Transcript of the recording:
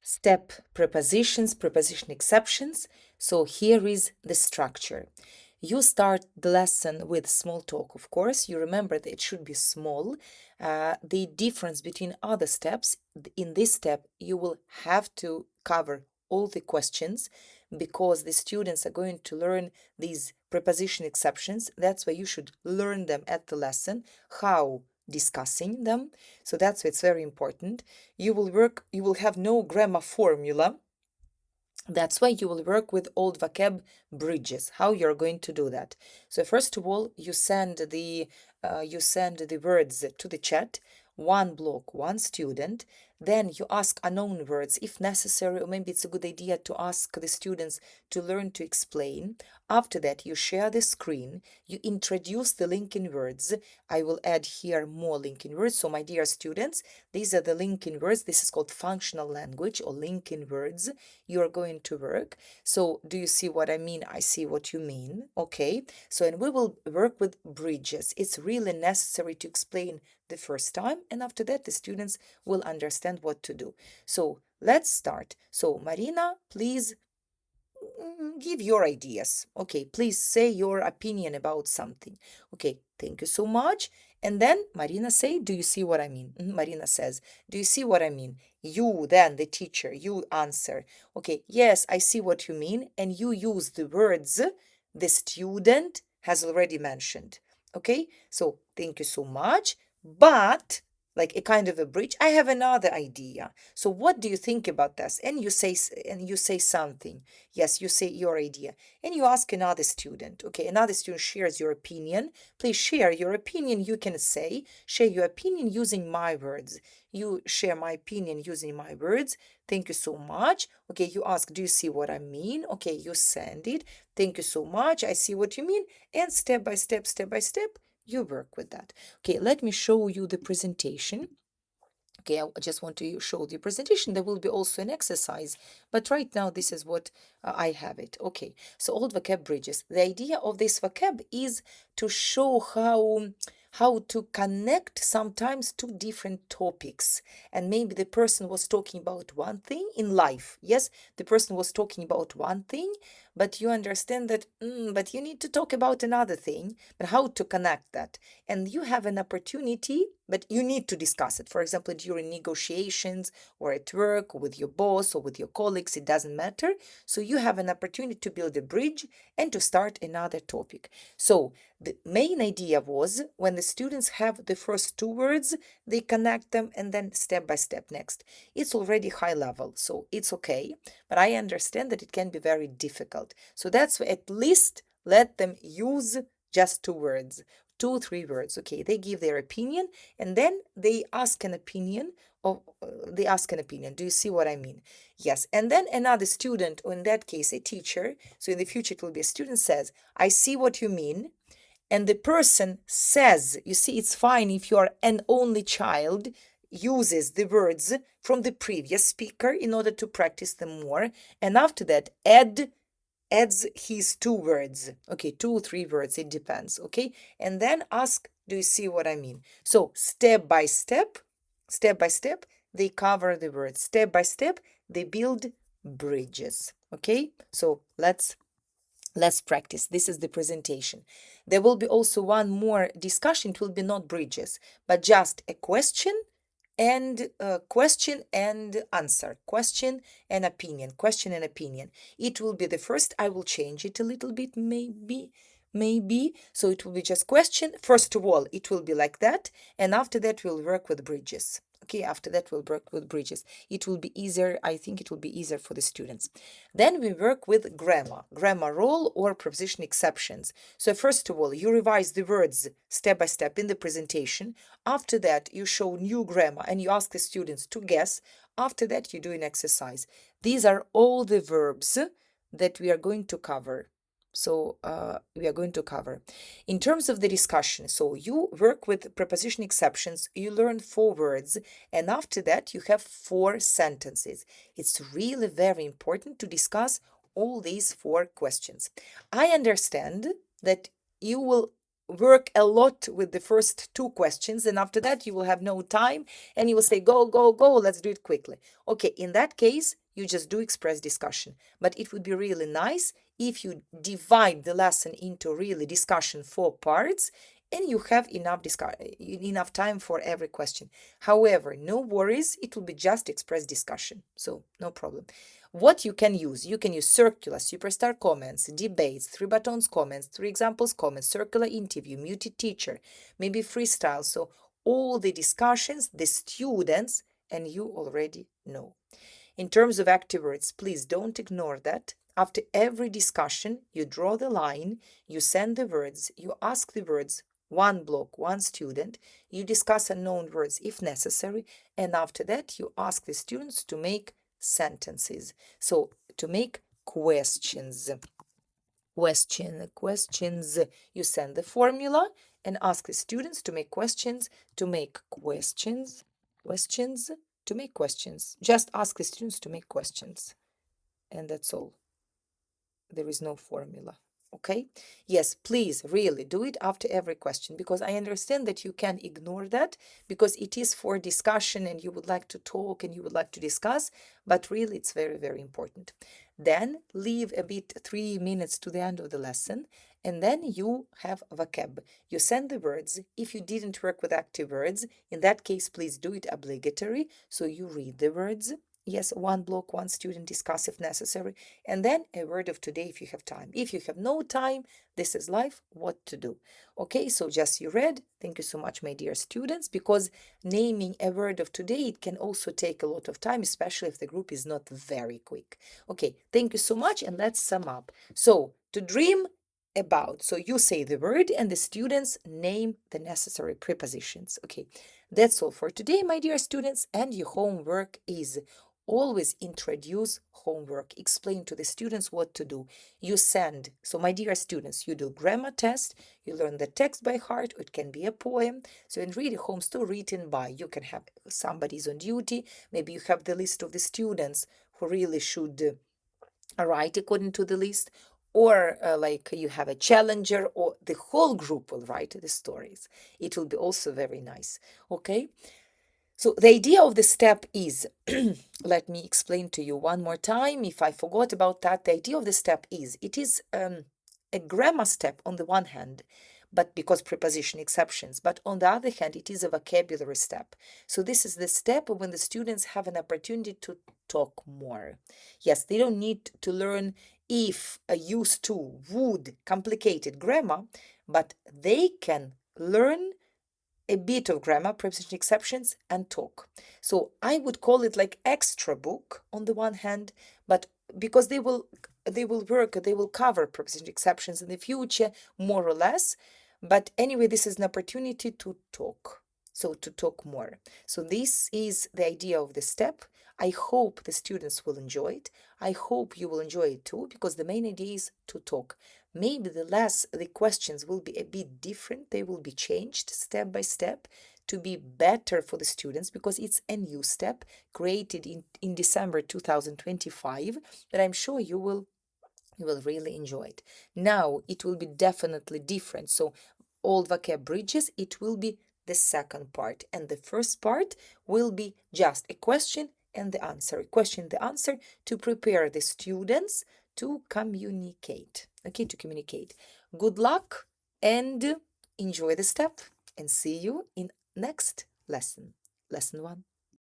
step prepositions, preposition exceptions. So here is the structure. You start the lesson with small talk, of course. You remember that it should be small. The difference between other steps, in this step, you will have to cover all the questions because the students are going to learn these preposition exceptions. That's why you should learn them at the lesson, how discussing them. So that's why it's very important. You will have no grammar formula. That's why you will work with old vocab bridges. How you're going to do that? So first of all, you send the words to the chat. One block, one student. Then you ask unknown words if necessary, or maybe it's a good idea to ask the students to learn to explain. After that, you share the screen. You introduce the linking words. I will add here more linking words. So my dear students, these are the linking words. This is called functional language or linking words you're going to work. So do you see what I mean? I see what you mean. Okay. So, and we will work with bridges. It's really necessary to explain the first time, and after that, the students will understand what to do. So let's start. So, Marina, please give your ideas. Okay, please say your opinion about something. Okay, thank you so much. And then Marina say, do you see what I mean? Marina says, do you see what I mean? You, then the teacher, you answer. Okay, yes, I see what you mean. And you use the words the student has already mentioned. Okay, so thank you so much. But like a kind of a bridge, I have another idea. So what do you think about this? And you say something. Yes, you say your idea. And you ask another student. Okay, another student shares your opinion. Please share your opinion. You can say, share your opinion using my words. You share my opinion using my words. Thank you so much. Okay, you ask, do you see what I mean? Okay, you send it. Thank you so much. I see what you mean. And step by step, you work with that. Okay, let me show you the presentation. Okay, I just want to show the presentation. There will be also an exercise, but right now this is what I have it. Okay, so old vocab bridges. The idea of this vocab is to show how to connect sometimes two different topics. And maybe the person was talking about one thing in life. Yes, the person was talking about one thing, but you understand that, but you need to talk about another thing, but how to connect that? And you have an opportunity, but you need to discuss it. For example, during negotiations or at work or with your boss or with your colleagues, it doesn't matter. So you have an opportunity to build a bridge and to start another topic. So the main idea was when the students have the first two words, they connect them and then step by step next. It's already high level, so it's okay. But I understand that it can be very difficult. So that's why at least let them use just two words, two, three words. Okay, they give their opinion and then they ask an opinion. They ask an opinion. Do you see what I mean? Yes. And then another student, or in that case, a teacher, so in the future it will be a student, says, I see what you mean. And the person says, you see, it's fine if you are an only child, uses the words from the previous speaker in order to practice them more. And after that, adds his two words. Okay, two, three words, it depends. Okay, and then ask, do you see what I mean? So step by step, they cover the words. Step by step, they build bridges. Okay, so let's practice. This is the presentation. There will be also one more discussion. It will be not bridges, but just a question and question and answer, question and opinion. It will be the first. I will change it a little bit, maybe. So it will be just question. First of all, it will be like that, and after that we'll work with bridges. Okay, after that we'll work with bridges. It will be easier. I think it will be easier for the students. Then we work with grammar role or preposition exceptions. So first of all, you revise the words step by step in the presentation. After that, you show new grammar and you ask the students to guess. After that, you do an exercise. These are all the verbs that we are going to cover. So we are going to cover. In terms of the discussion, so you work with preposition exceptions, you learn four words, and after that you have four sentences. It's really very important to discuss all these four questions. I understand that you will work a lot with the first two questions, and after that you will have no time and you will say, go, go, go, let's do it quickly. Okay, in that case, you just do express discussion. But it would be really nice if you divide the lesson into really discussion 4 parts and you have enough time for every question. However, no worries, it will be just express discussion, so no problem. What you can use circular, superstar comments, debates, 3 buttons comments, 3 examples comments, circular interview, muted teacher, maybe freestyle. So all the discussions, the students, and you already know. In terms of active words, please don't ignore that. After every discussion, you draw the line, you send the words, you ask the words, one block, one student, you discuss unknown words if necessary, and after that, you ask the students to make sentences. So to make questions. Questions. You send the formula and ask the students to make questions, to make questions, to make questions. Just ask the students to make questions. And that's all. There is no formula. Okay? Yes, please really do it after every question, because I understand that you can ignore that because it is for discussion and you would like to talk and you would like to discuss, but really it's very, very important. Then leave a bit 3 minutes to the end of the lesson, and then you have vocab. You send the words. If you didn't work with active words, in that case, please do it obligatory. So you read the words. Yes, one block, one student, discuss if necessary. And then a word of today if you have time. If you have no time, this is life, what to do. Okay, so just you read. Thank you so much, my dear students, because naming a word of today, it can also take a lot of time, especially if the group is not very quick. Okay, thank you so much, and let's sum up. So, to dream about. So you say the word and the students name the necessary prepositions. Okay, that's all for today, my dear students, and your homework is always introduce homework. Explain to the students what to do. You send, so my dear students, you do grammar test, you learn the text by heart, it can be a poem. So and read a home story written by, you can have somebody's on duty, maybe you have the list of the students who really should write according to the list, or like you have a challenger, or the whole group will write the stories. It will be also very nice. Okay, so the idea of the step is, let me explain to you one more time if I forgot about that. The idea of the step is, it is a grammar step on the one hand, but because preposition exceptions, but on the other hand, it is a vocabulary step. So this is the step when the students have an opportunity to talk more. Yes, they don't need to learn if, used to, would, complicated grammar, but they can learn a bit of grammar, preposition exceptions, and talk. So I would call it like extra book on the one hand, but because they will cover preposition exceptions in the future, more or less. But anyway, this is an opportunity to talk. So to talk more. So this is the idea of the step. I hope the students will enjoy it. I hope you will enjoy it too, because the main idea is to talk. Maybe the questions will be a bit different. They will be changed step by step to be better for the students, because it's a new step created in December 2025, but I'm sure you will really enjoy it. Now it will be definitely different. So old vocab bridges, it will be the second part, and the first part will be just a question and the answer, a question, the answer, to prepare the students to communicate. Okay, to communicate. Good luck and enjoy the step, and see you in next lesson, lesson 1.